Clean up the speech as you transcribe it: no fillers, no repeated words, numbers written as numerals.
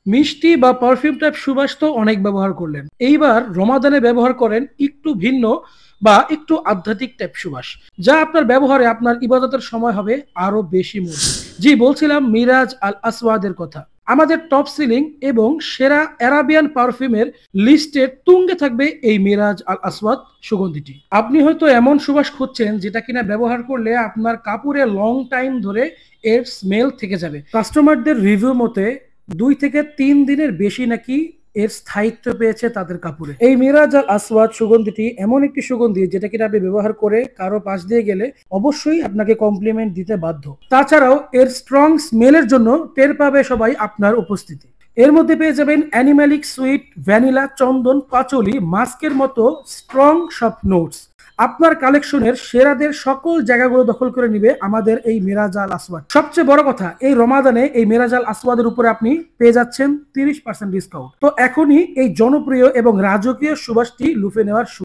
মিষ্টি বা perfume type সুবাস তো অনেক ব্যবহার করলেন। এইবার রমাদানে ব্যবহার করেন একটু ভিন্ন বা একটু আধ্যাত্মিক টাইপ সুবাস। যা আপনার ব্যবহারে আপনার ইবাদতের সময় হবে আরো বেশি মধুর। জি, বলছিলাম মিরাজ আল আসওয়াদের কথা। আমাদের টপ সিলিং এবং সেরা অ্যারাবিয়ান পারফিউমের লিস্টের তুঙ্গে থাকবে এই মিরাজ আল আসওয়াদ সুগন্ধিটি। আপনি হয়তো এমন সুবাস খুঁজছেন যেটা কিনা ব্যবহার করলে আপনার কাপড়ে লং টাইম ধরে এর স্মেল থেকে যাবে। কাস্টমারদের রিভিউ মতে 2 থেকে 3 দিনের বেশি নাকি এর স্থায়িত্ব পেয়েছে তাদের কাপড়ে। এই মিরাজ আল আসওয়াদ সুগন্ধিটি এমন একটি সুগন্ধি যেটা কিনা আপনি ব্যবহার করে কারো পাশ দিয়ে গেলে অবশ্যই আপনাকে কমপ্লিমেন্ট দিতে বাধ্য। তাছাড়াও এর স্ট্রং স্মেলের জন্য টের পাবে সবাই আপনার উপস্থিতি। এর মধ্যে পেয়ে যাবেন অ্যানিম্যালিক সুইট, ভ্যানিলা, চন্দন, পাচলি, মাস্কের মতো স্ট্রং সব নোটস। আপনার কালেকশনের সেরাদের সকল জায়গাগুলো দখল করে নিবে আমাদের এই মিরাজ আল আসওয়াদ। সবচেয়ে বড় কথা, এই রমাদানে এই মিরাজ আল আসওয়াদের উপরে আপনি পেয়ে যাচ্ছেন 30% ডিসকাউন্ট। তো এখনই এই জনপ্রিয় এবং রাজকীয় সুবাসটি লুফে নেওয়ার